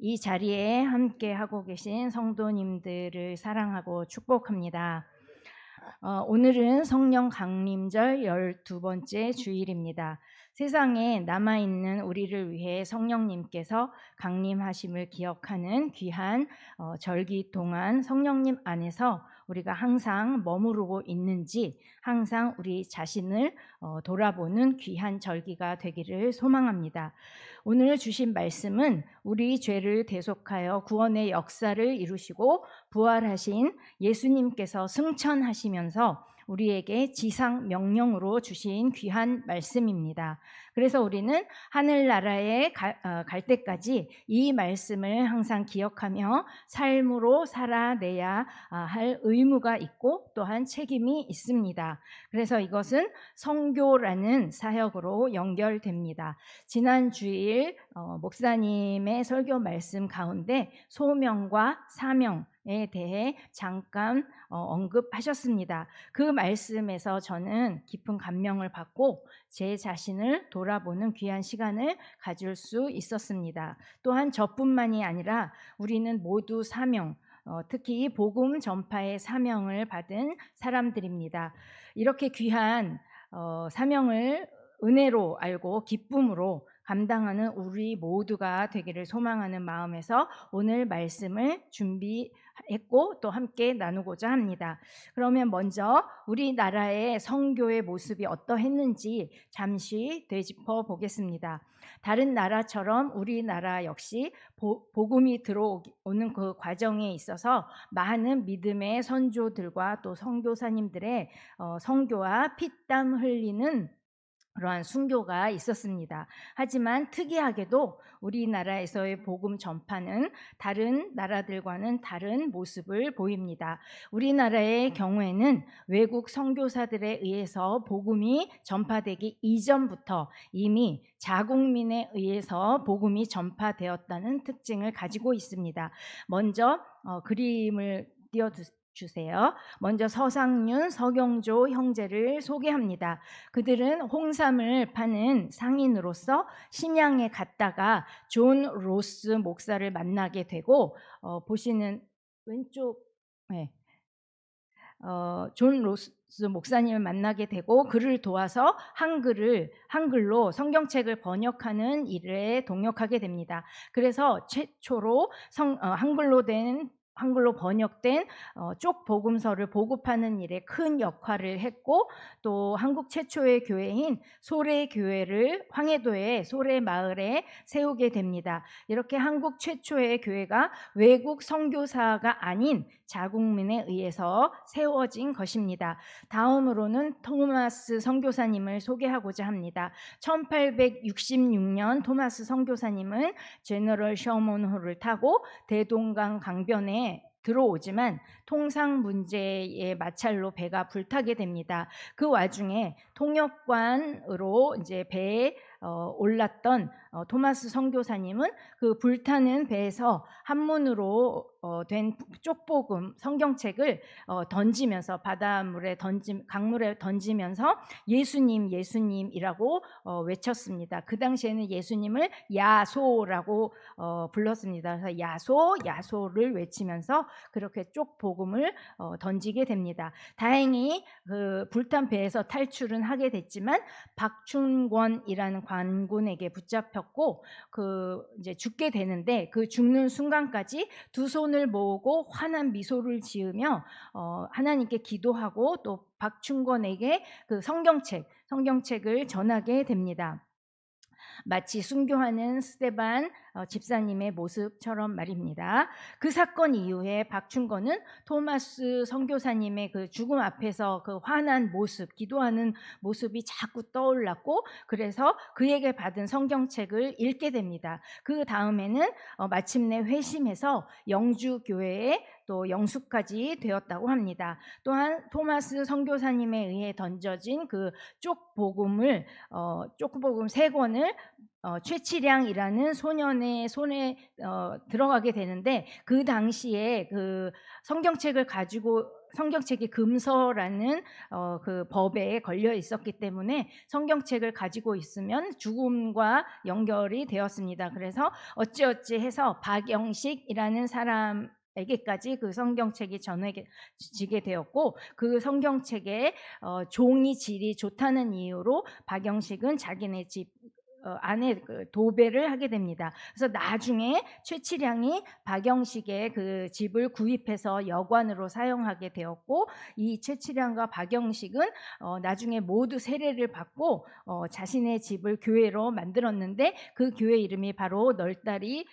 이 자리에 함께 하고 계신 성도님들을 사랑하고 축복합니다. 오늘은 성령 강림절 12번째 주일입니다. 세상에 남아있는 우리를 위해 성령님께서 강림하심을 기억하는 귀한 절기 동안 성령님 안에서 우리가 항상 머무르고 있는지 항상 우리 자신을 돌아보는 귀한 절기가 되기를 소망합니다. 오늘 주신 말씀은 우리 죄를 대속하여 구원의 역사를 이루시고 부활하신 예수님께서 승천하시면서 우리에게 지상 명령으로 주신 귀한 말씀입니다. 그래서 우리는 하늘나라에 갈 때까지 이 말씀을 항상 기억하며 삶으로 살아내야 할 의무가 있고 또한 책임이 있습니다. 그래서 이것은 선교라는 사역으로 연결됩니다. 지난 주일 목사님의 설교 말씀 가운데 소명과 사명에 대해 잠깐 언급하셨습니다. 그 말씀에서 저는 깊은 감명을 받고 제 자신을 돌아보는 귀한 시간을 가질 수 있었습니다. 또한 저뿐만이 아니라 우리는 모두 사명, 특히 복음 전파의 사명을 받은 사람들입니다. 이렇게 귀한 사명을 은혜로 알고 기쁨으로 감당하는 우리 모두가 되기를 소망하는 마음에서 오늘 말씀을 준비했고 또 함께 나누고자 합니다. 그러면 먼저 우리나라의 선교의 모습이 어떠했는지 잠시 되짚어 보겠습니다. 다른 나라처럼 우리나라 역시 복음이 들어오는 그 과정에 있어서 많은 믿음의 선조들과 또 선교사님들의 선교와 피땀 흘리는 그러한 순교가 있었습니다. 하지만 특이하게도 우리나라에서의 복음 전파는 다른 나라들과는 다른 모습을 보입니다. 우리나라의 경우에는 외국 선교사들에 의해서 복음이 전파되기 이전부터 이미 자국민에 의해서 복음이 전파되었다는 특징을 가지고 있습니다. 먼저 그림을 띄워주세요. 먼저 서상윤, 서경조 형제를 소개합니다. 그들은 홍삼을 파는 상인으로서 심양에 갔다가 존 로스 목사를 만나게 되고 보시는 왼쪽 존 로스 목사님을 만나게 되고 그를 도와서 한글로 성경책을 번역하는 일에 동역하게 됩니다. 그래서 최초로 한글로 번역된 쪽 복음서를 보급하는 일에 큰 역할을 했고 또 한국 최초의 교회인 소래교회를 황해도의 소래마을에 세우게 됩니다. 이렇게 한국 최초의 교회가 외국 선교사가 아닌 자국민에 의해서 세워진 것입니다. 다음으로는 토마스 선교사님을 소개하고자 합니다. 1866년 토마스 선교사님은 제너럴 셔먼호를 타고 대동강 강변에 들어오지만 통상 문제의 마찰로 배가 불타게 됩니다. 그 와중에 통역관으로 이제 배에 올랐던 토마스 선교사님은 그 불타는 배에서 한문으로 된 쪽복음 성경책을 던지면서 강물에 던지면서 예수님이라고 외쳤습니다. 그 당시에는 예수님을 야소라고 불렀습니다. 그래서 야소를 외치면서 그렇게 쪽복음을 던지게 됩니다. 다행히 그 불탄 배에서 탈출은 하게 됐지만 박춘권이라는 관군에게 붙잡혔고 이제 죽게 되는데 그 죽는 순간까지 두 손을 모으고 환한 미소를 지으며 하나님께 기도하고 또 박춘권에게 그 성경책을 전하게 됩니다. 마치 순교하는 스데반 집사님의 모습처럼 말입니다. 그 사건 이후에 박춘건은 토마스 선교사님의 그 죽음 앞에서 그 환한 모습, 기도하는 모습이 자꾸 떠올랐고 그래서 그에게 받은 성경책을 읽게 됩니다. 그 다음에는 마침내 회심해서 영주교회에 또 영수까지 되었다고 합니다. 또한 토마스 선교사님에 의해 던져진 그 쪽복음을 쪽복음 3권을 최치량이라는 소년의 손에 들어가게 되는데, 그 당시에 그 성경책이 금서라는 그 법에 걸려 있었기 때문에 성경책을 가지고 있으면 죽음과 연결이 되었습니다. 그래서 어찌어찌 해서 박영식이라는 사람에게까지 그 성경책이 전해지게 되었고, 그 성경책의 종이 질이 좋다는 이유로 박영식은 자기네 집 안에 도배를 하게 됩니다. 그래서 나중에 최치량이 박영식의 그 집을 구입해서 여관으로 사용하게 되었고, 이 최치량과 박영식은 나중에 모두 세례를 받고 자신의 집을 교회로 만들었는데, 그 교회 이름이 바로 널다리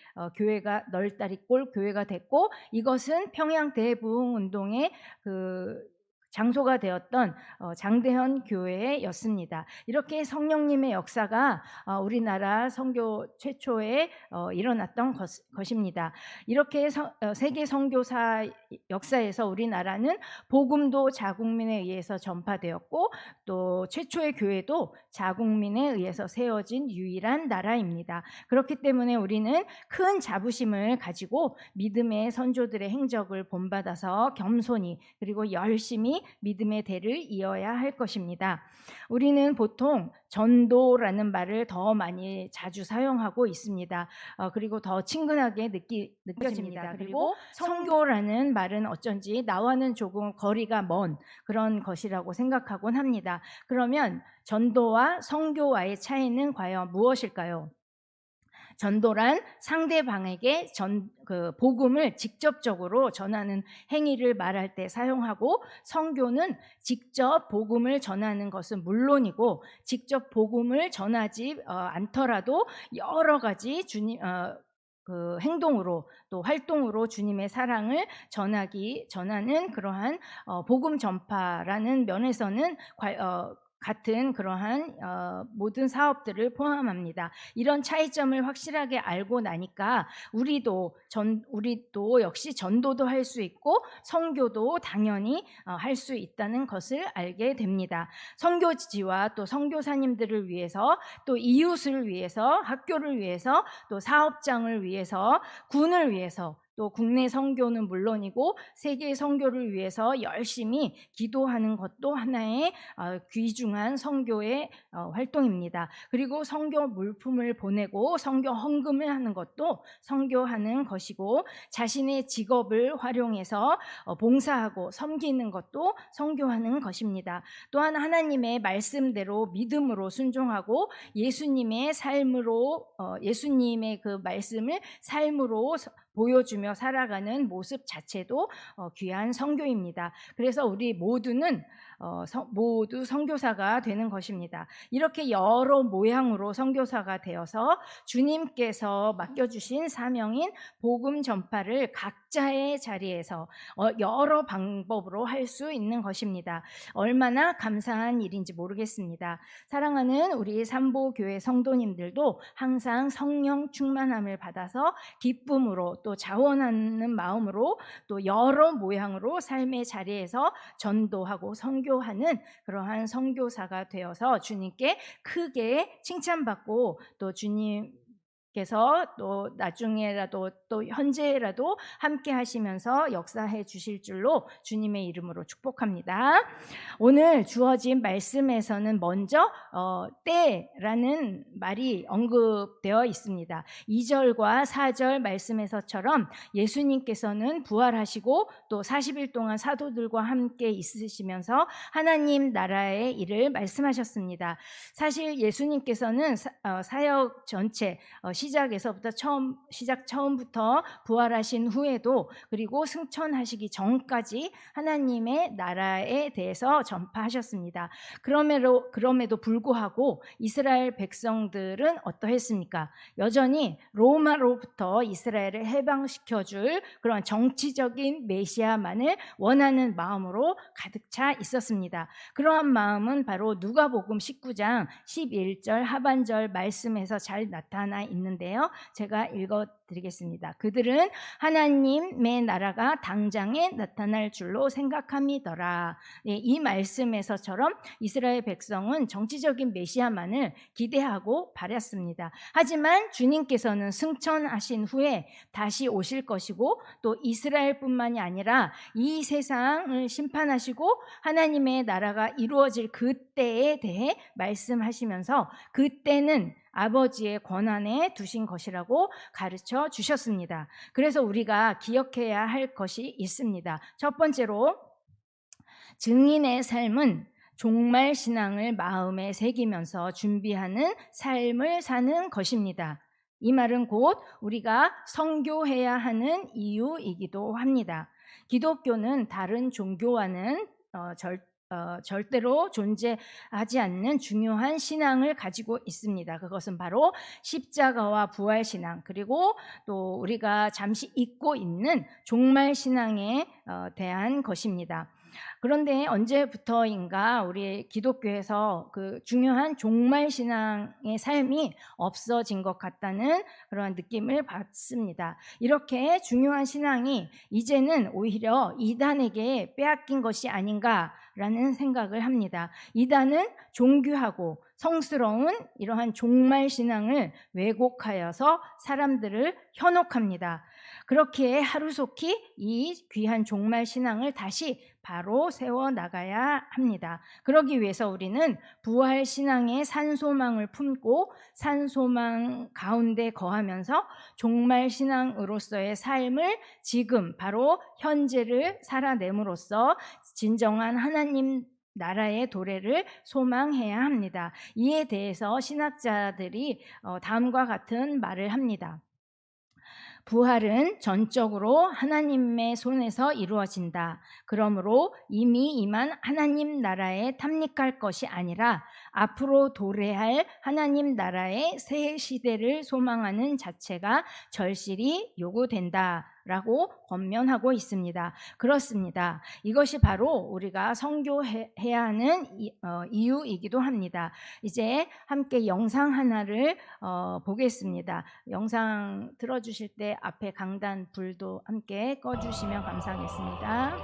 널다리골 교회가 됐고, 이것은 평양 대부흥운동의 그 장소가 되었던 장대현 교회였습니다. 이렇게 성령님의 역사가 우리나라 선교 최초에 일어났던 것입니다. 이렇게 세계 선교사 역사에서 우리나라는 복음도 자국민에 의해서 전파되었고, 또 최초의 교회도 자국민에 의해서 세워진 유일한 나라입니다. 그렇기 때문에 우리는 큰 자부심을 가지고 믿음의 선조들의 행적을 본받아서 겸손히 그리고 열심히 믿음의 대를 이어야 할 것입니다. 우리는 보통 전도라는 말을 더 많이 자주 사용하고 있습니다. 그리고 더 친근하게 느껴집니다. 그리고 선교라는 말은 어쩐지 나와는 조금 거리가 먼 그런 것이라고 생각하곤 합니다. 그러면 전도와 선교와의 차이는 과연 무엇일까요? 전도란 상대방에게 복음을 직접적으로 전하는 행위를 말할 때 사용하고, 선교는 직접 복음을 전하는 것은 물론이고 직접 복음을 전하지 않더라도 여러 가지 그 행동으로 또 활동으로 주님의 사랑을 전하는 그러한 복음 전파라는 면에서는 같은 그러한 모든 사업들을 포함합니다. 이런 차이점을 확실하게 알고 나니까 우리도 역시 전도도 할 수 있고 선교도 당연히 할 수 있다는 것을 알게 됩니다. 선교지와 또 선교사님들을 위해서, 또 이웃을 위해서, 학교를 위해서, 또 사업장을 위해서, 군을 위해서, 또 국내 선교는 물론이고 세계 선교를 위해서 열심히 기도하는 것도 하나의 귀중한 선교의 활동입니다. 그리고 선교 물품을 보내고 선교 헌금을 하는 것도 선교하는 것이고, 자신의 직업을 활용해서 봉사하고 섬기는 것도 선교하는 것입니다. 또한 하나님의 말씀대로 믿음으로 순종하고 예수님의 그 말씀을 삶으로 보여주며 살아가는 모습 자체도 귀한 선교입니다. 그래서 우리 모두는 모두 선교사가 되는 것입니다. 이렇게 여러 모양으로 선교사가 되어서 주님께서 맡겨주신 사명인 복음 전파를 각자의 자리에서 여러 방법으로 할 수 있는 것입니다. 얼마나 감사한 일인지 모르겠습니다. 사랑하는 우리 삼보교회 성도님들도 항상 성령 충만함을 받아서 기쁨으로 또 자원하는 마음으로 또 여러 모양으로 삶의 자리에서 전도하고 선교하는 그러한 선교사가 되어서 주님께 크게 칭찬받고, 또 주님께서 또 나중에라도 또 현재라도 함께 하시면서 역사해 주실 줄로 주님의 이름으로 축복합니다. 오늘 주어진 말씀에서는 먼저 때라는 말이 언급되어 있습니다. 2절과 4절 말씀에서처럼 예수님께서는 부활하시고 또 40일 동안 사도들과 함께 있으시면서 하나님 나라의 일을 말씀하셨습니다. 사실 예수님께서는 사역 전체 시작 처음부터 부활하신 후에도, 그리고 승천하시기 전까지 하나님의 나라에 대해서 전파하셨습니다. 그럼에도 불구하고 이스라엘 백성들은 어떠했습니까? 여전히 로마로부터 이스라엘을 해방시켜줄 그런 정치적인 메시아만을 원하는 마음으로 가득 차 있었습니다. 그러한 마음은 바로 누가복음 19장 11절 하반절 말씀에서 잘 나타나 있는데요. 있는데요. 제가 읽어드리겠습니다. 그들은 하나님의 나라가 당장에 나타날 줄로 생각함이더라. 네, 이 말씀에서처럼 이스라엘 백성은 정치적인 메시아만을 기대하고 바랐습니다. 하지만 주님께서는 승천하신 후에 다시 오실 것이고 또 이스라엘뿐만이 아니라 이 세상을 심판하시고 하나님의 나라가 이루어질 그때에 대해 말씀하시면서 그때는 아버지의 권한에 두신 것이라고 가르쳐 주셨습니다. 그래서 우리가 기억해야 할 것이 있습니다. 첫 번째로 증인의 삶은 종말 신앙을 마음에 새기면서 준비하는 삶을 사는 것입니다. 이 말은 곧 우리가 선교해야 하는 이유이기도 합니다. 기독교는 다른 종교와는 절대로 존재하지 않는 중요한 신앙을 가지고 있습니다. 그것은 바로 십자가와 부활 신앙, 그리고 또 우리가 잠시 잊고 있는 종말 신앙에 대한 것입니다. 그런데 언제부터인가 우리 기독교에서 그 중요한 종말 신앙의 삶이 없어진 것 같다는 그런 느낌을 받습니다. 이렇게 중요한 신앙이 이제는 오히려 이단에게 빼앗긴 것이 아닌가라는 생각을 합니다. 이단은 종교하고 성스러운 이러한 종말 신앙을 왜곡하여서 사람들을 현혹합니다. 그렇게 하루속히 이 귀한 종말 신앙을 다시 바로 세워나가야 합니다. 그러기 위해서 우리는 부활 신앙의 산소망을 품고 산소망 가운데 거하면서 종말 신앙으로서의 삶을 지금 바로 현재를 살아냄으로써 진정한 하나님 나라의 도래를 소망해야 합니다. 이에 대해서 신학자들이 다음과 같은 말을 합니다. 부활은 전적으로 하나님의 손에서 이루어진다. 그러므로 이미 임한 하나님 나라에 탐닉할 것이 아니라 앞으로 도래할 하나님 나라의 새 시대를 소망하는 자체가 절실히 요구된다라고 권면하고 있습니다. 그렇습니다. 이것이 바로 우리가 선교해야 하는 이유이기도 합니다. 이제 함께 영상 하나를 보겠습니다. 영상 틀어주실 때 앞에 강단 불도 함께 꺼주시면 감사하겠습니다.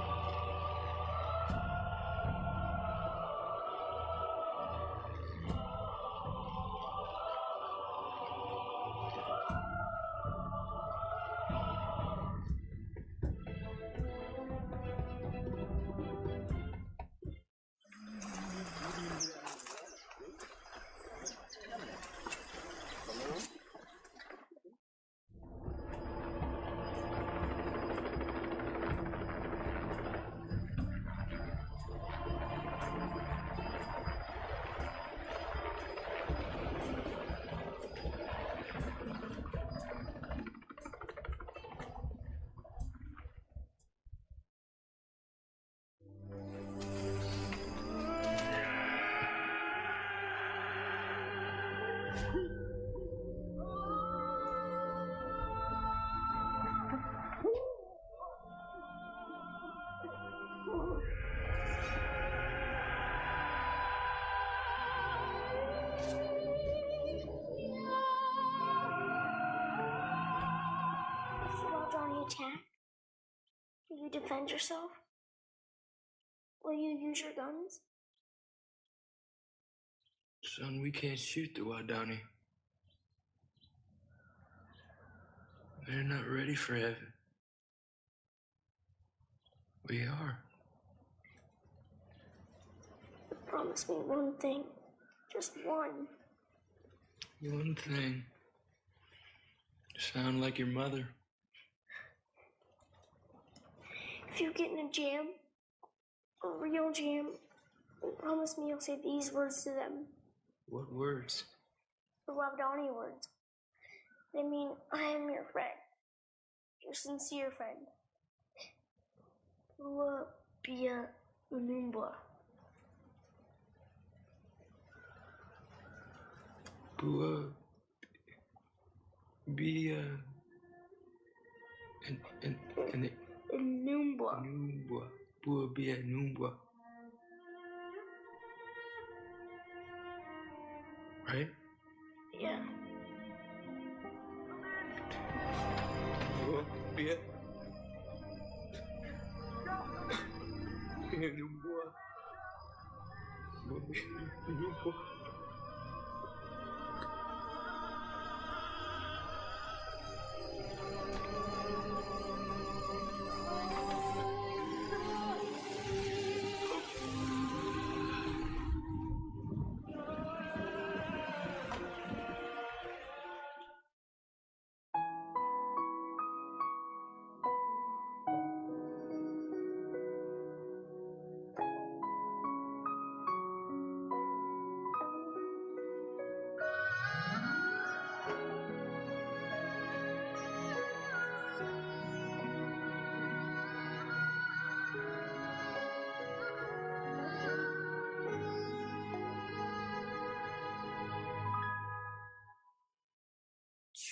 While Johnny attacked, will you defend yourself? Will you use your guns? Son, we can't shoot the Wadani. They're not ready for heaven. We are. Promise me one thing. Just one. One thing. Sound like your mother. If you get in a jam, a real jam, promise me you'll say these words to them. What words? The Wadani words. They mean, I am your friend. Your sincere friend. Bua Bia Unumba. Bua. Be, and Numba. Numbwa. Bua Bia Numbwa. Right? Yeah. 别，别离我别离我。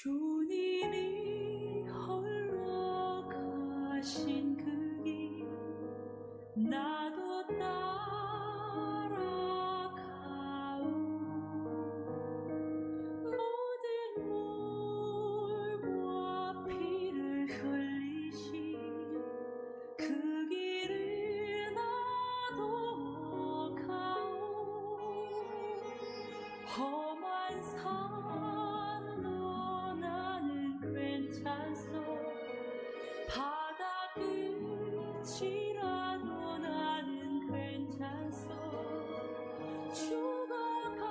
주님이 홀로 가신 그 길 나도 따라가오 모든 물과 피를 흘리신 그 길을 나도 가오 험한 산도 나는 괜찮소 바다 끝이라도 나는 괜찮소 죽어가는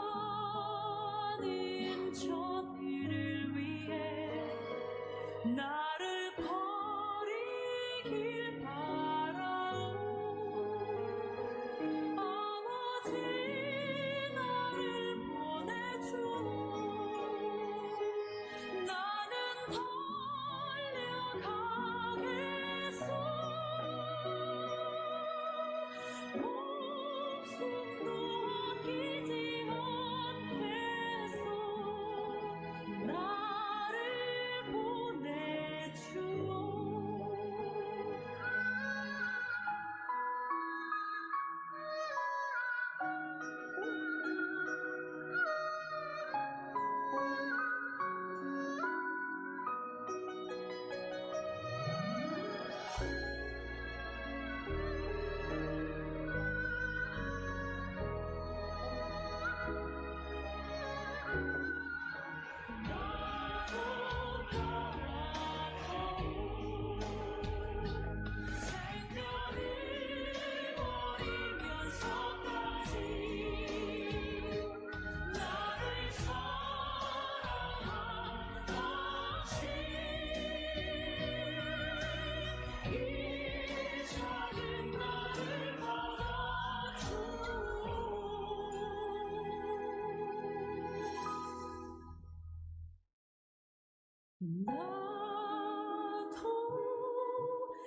저들을 위해 나를 버리길 바라오 아버지 나를 보내주오 나는 달려가겠소 목숨도 아끼지 않겠소 나를 보내주오 생명을 버리면서까지 나를 사랑하듯이 이 작은 나를 받아주오 나도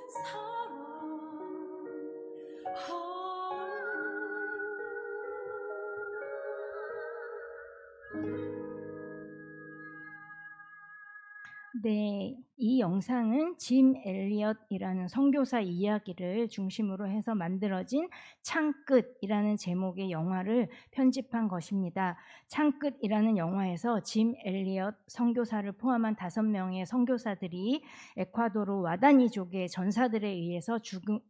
사랑하오 네, 이 영상은 짐 엘리엇이라는 선교사 이야기를 중심으로 해서 만들어진 창끝이라는 제목의 영화를 편집한 것입니다. 창끝이라는 영화에서 짐 엘리엇 선교사를 포함한 5명의 선교사들이 에콰도르 와다니족의 전사들에 의해서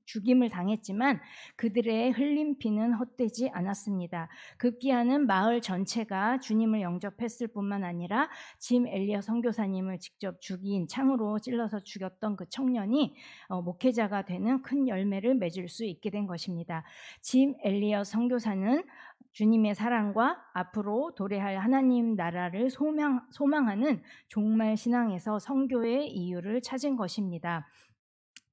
죽임을 당했지만 그들의 흘린 피는 헛되지 않았습니다. 급기야는 마을 전체가 주님을 영접했을 뿐만 아니라 짐 엘리엇 선교사님을 직접 죽인 창으로 찔러서 죽였던 그 청년이 목회자가 되는 큰 열매를 맺을 수 있게 된 것입니다. 짐 엘리엇 선교사는 주님의 사랑과 앞으로 도래할 하나님 나라를 소망하는 종말 신앙에서 선교의 이유를 찾은 것입니다.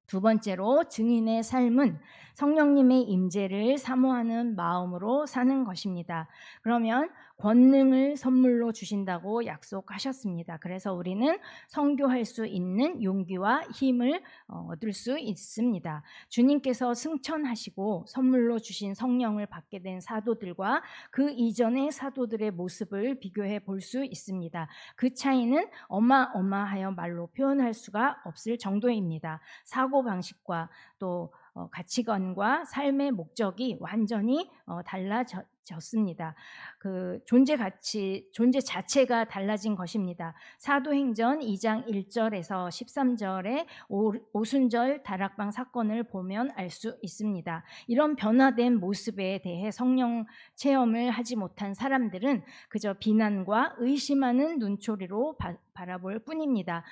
두 번째로 증인의 삶은 성령님의 임재를 사모하는 마음으로 사는 것입니다. 그러면 권능을 선물로 주신다고 약속하셨습니다. 그래서 우리는 선교할 수 있는 용기와 힘을 얻을 수 있습니다. 주님께서 승천하시고 선물로 주신 성령을 받게 된 사도들과 그 이전의 사도들의 모습을 비교해 볼 수 있습니다. 그 차이는 어마어마하여 말로 표현할 수가 없을 정도입니다. 사고방식과 또 가치관과 삶의 목적이 완전히 달라졌습니다. 그 존재 자체가 달라진 것입니다. 사도행전 2장 1절에서 13절의 오순절 다락방 사건을 보면 알 수 있습니다. 이런 변화된 모습에 대해 성령 체험을 하지 못한 사람들은 그저 비난과 의심하는 눈초리로 바라볼 뿐입니다.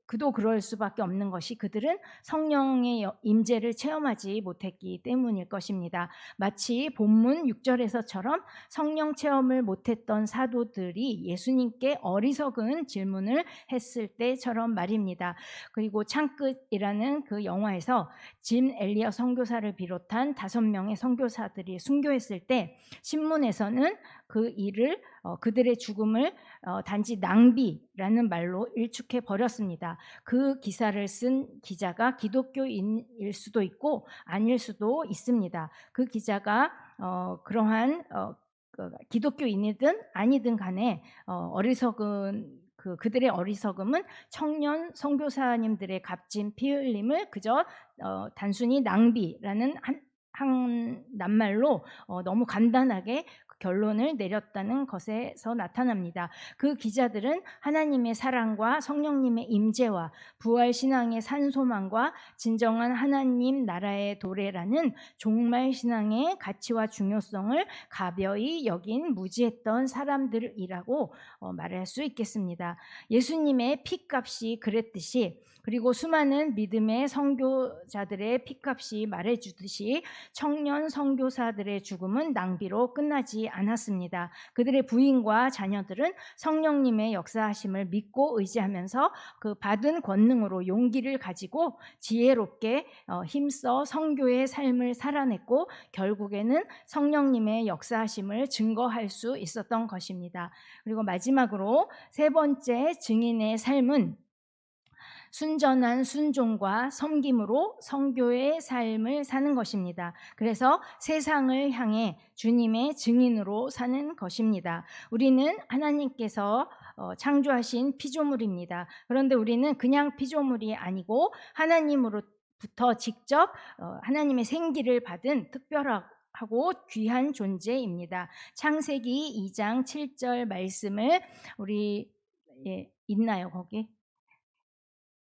그도 그럴 수밖에 없는 것이 그들은 성령의 임재를 체험하지 못했기 때문일 것입니다. 마치 본문 6절에서처럼 성령 체험을 못했던 사도들이 예수님께 어리석은 질문을 했을 때처럼 말입니다. 그리고 창끝이라는 그 영화에서 짐 엘리어 선교사를 비롯한 5명의 선교사들이 순교했을 때 신문에서는 그 일을 그들의 죽음을 단지 낭비라는 말로 일축해 버렸습니다. 그 기사를 쓴 기자가 기독교인일 수도 있고 아닐 수도 있습니다. 그 기자가 그러한 기독교인이든 아니든 간에 어리석은 그들의 어리석음은 청년 선교사님들의 값진 피 흘림을 그저 단순히 낭비라는 한 낱말로 너무 간단하게 결론을 내렸다는 것에서 나타납니다. 그 기자들은 하나님의 사랑과 성령님의 임재와 부활 신앙의 산소망과 진정한 하나님 나라의 도래라는 종말 신앙의 가치와 중요성을 가벼이 여긴 무지했던 사람들이라고 말할 수 있겠습니다. 예수님의 피값이 그랬듯이 그리고 수많은 믿음의 선교자들의 피값이 말해주듯이 청년 선교사들의 죽음은 낭비로 끝나지 않았습니다. 그들의 부인과 자녀들은 성령님의 역사하심을 믿고 의지하면서 그 받은 권능으로 용기를 가지고 지혜롭게 힘써 선교의 삶을 살아냈고 결국에는 성령님의 역사하심을 증거할 수 있었던 것입니다. 그리고 마지막으로 세 번째 증인의 삶은 순전한 순종과 섬김으로 선교의 삶을 사는 것입니다. 그래서 세상을 향해 주님의 증인으로 사는 것입니다. 우리는 하나님께서 창조하신 피조물입니다. 그런데 우리는 그냥 피조물이 아니고 하나님으로부터 직접 하나님의 생기를 받은 특별하고 귀한 존재입니다. 창세기 2장 7절 말씀을 우리 있나요 거기?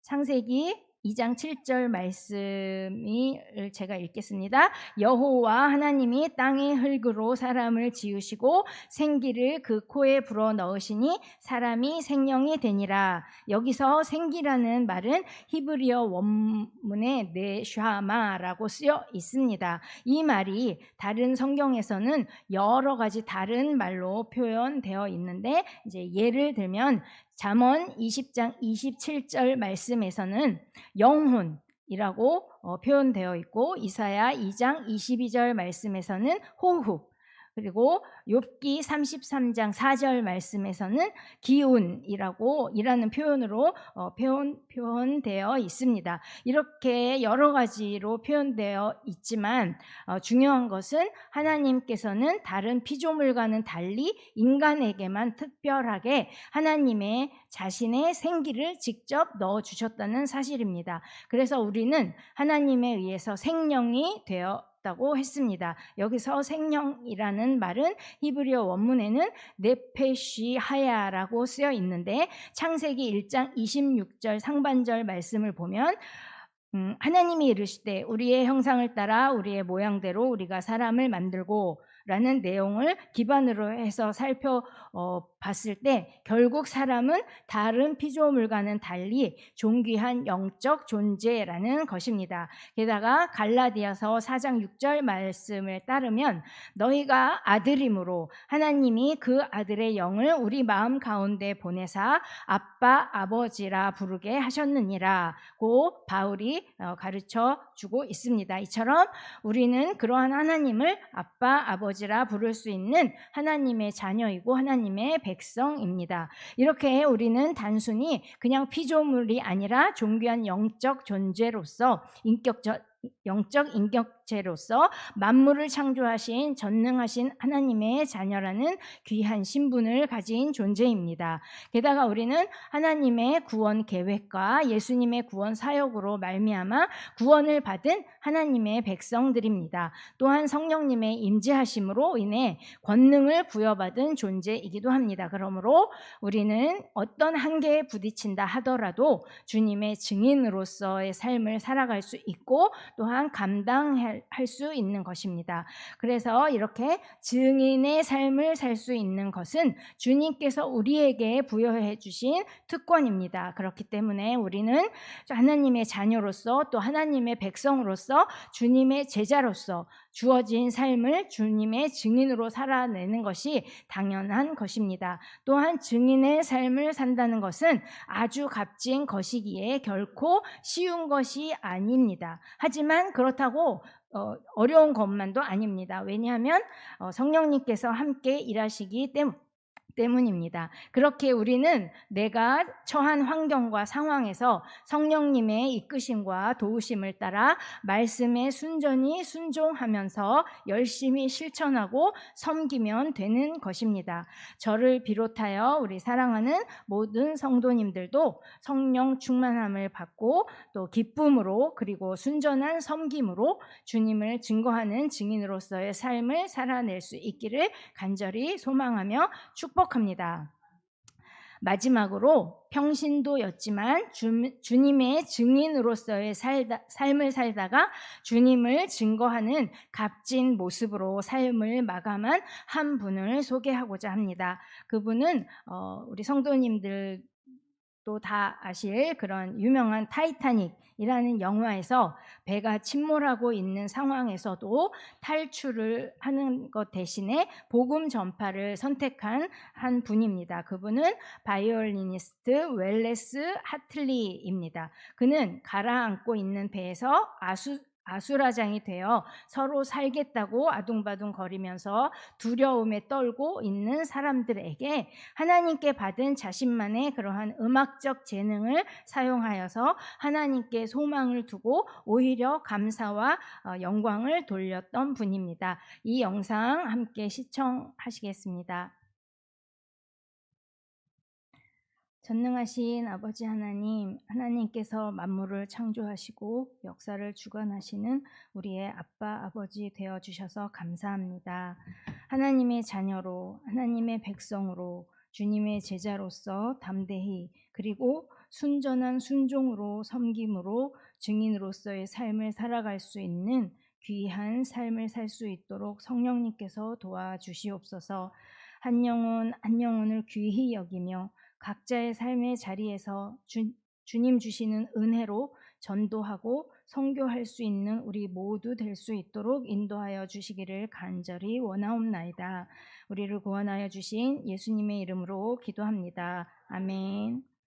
창세기 2장 7절 말씀을 제가 읽겠습니다. 여호와 하나님이 땅의 흙으로 사람을 지으시고 생기를 그 코에 불어 넣으시니 사람이 생명이 되니라. 여기서 생기라는 말은 히브리어 원문에 네샤마라고 쓰여 있습니다. 이 말이 다른 성경에서는 여러 가지 다른 말로 표현되어 있는데 이제 예를 들면 잠언 20장 27절 말씀에서는 영혼이라고 표현되어 있고 이사야 2장 22절 말씀에서는 호흡, 그리고 욥기 33장 4절 말씀에서는 기운이라는 표현으로 표현되어 있습니다. 이렇게 여러 가지로 표현되어 있지만 중요한 것은 하나님께서는 다른 피조물과는 달리 인간에게만 특별하게 하나님의 자신의 생기를 직접 넣어주셨다는 사실입니다. 그래서 우리는 하나님에 의해서 생명이 되었다고 했습니다. 여기서 생명이라는 말은 히브리어 원문에는 네페시 하야라고 쓰여 있는데 창세기 1장 26절 상반절 말씀을 보면 하나님이 이르시되 우리의 형상을 따라 우리의 모양대로 우리가 사람을 만들고 라는 내용을 기반으로 해서 살펴봤을 때 결국 사람은 다른 피조물과는 달리 존귀한 영적 존재라는 것입니다. 게다가 갈라디아서 4장 6절 말씀을 따르면 너희가 아들임으로 하나님이 그 아들의 영을 우리 마음 가운데 보내사 아빠 아버지라 부르게 하셨느니라고 바울이 가르쳐 주고 있습니다. 이처럼 우리는 그러한 하나님을 아빠 아버지라 부를 수 있는 하나님의 자녀이고 하나님의 백성입니다. 이렇게 우리는 단순히 그냥 피조물이 아니라 존귀한 영적 존재로서 영적 인격 목적체로서 만물을 창조하신 전능하신 하나님의 자녀라는 귀한 신분을 가진 존재입니다. 게다가 우리는 하나님의 구원 계획과 예수님의 구원 사역으로 말미암아 구원을 받은 하나님의 백성들입니다. 또한 성령님의 임재하심으로 인해 권능을 부여받은 존재이기도 합니다. 그러므로 우리는 어떤 한계에 부딪힌다 하더라도 주님의 증인으로서의 삶을 살아갈 수 있고 또한 감당할 수 있는 것입니다. 그래서 이렇게 증인의 삶을 살 수 있는 것은 주님께서 우리에게 부여해 주신 특권입니다. 그렇기 때문에 우리는 하나님의 자녀로서 또 하나님의 백성으로서 주님의 제자로서 주어진 삶을 주님의 증인으로 살아내는 것이 당연한 것입니다. 또한 증인의 삶을 산다는 것은 아주 값진 것이기에 결코 쉬운 것이 아닙니다. 하지만 그렇다고 어려운 것만도 아닙니다. 왜냐하면 성령님께서 함께 일하시기 때문입니다. 그렇게 우리는 내가 처한 환경과 상황에서 성령님의 이끄심과 도우심을 따라 말씀에 순전히 순종하면서 열심히 실천하고 섬기면 되는 것입니다. 저를 비롯하여 우리 사랑하는 모든 성도님들도 성령 충만함을 받고 또 기쁨으로 그리고 순전한 섬김으로 주님을 증거하는 증인으로서의 삶을 살아낼 수 있기를 간절히 소망하며 축복합니다. 마지막으로 평신도였지만 주님의 증인으로서의 삶을 살다가 주님을 증거하는 값진 모습으로 삶을 마감한 한 분을 소개하고자 합니다. 그분은 우리 성도님들 또 다 아실 그런 유명한 타이타닉이라는 영화에서 배가 침몰하고 있는 상황에서도 탈출을 하는 것 대신에 복음 전파를 선택한 한 분입니다. 그분은 바이올리니스트 웰레스 하틀리입니다. 그는 가라앉고 있는 배에서 아수라장이 되어 서로 살겠다고 아둥바둥 거리면서 두려움에 떨고 있는 사람들에게 하나님께 받은 자신만의 그러한 음악적 재능을 사용하여서 하나님께 소망을 두고 오히려 감사와 영광을 돌렸던 분입니다. 이 영상 함께 시청하시겠습니다. 전능하신 아버지 하나님, 하나님께서 만물을 창조하시고 역사를 주관하시는 우리의 아빠, 아버지 되어주셔서 감사합니다. 하나님의 자녀로, 하나님의 백성으로, 주님의 제자로서 담대히 그리고 순전한 순종으로 섬김으로 증인으로서의 삶을 살아갈 수 있는 귀한 삶을 살 수 있도록 성령님께서 도와주시옵소서. 한 영혼 한 영혼을 귀히 여기며 각자의 삶의 자리에서 주님 주시는 은혜로 전도하고 선교할 수 있는 우리 모두 될 수 있도록 인도하여 주시기를 간절히 원하옵나이다. 우리를 구원하여 주신 예수님의 이름으로 기도합니다. 아멘.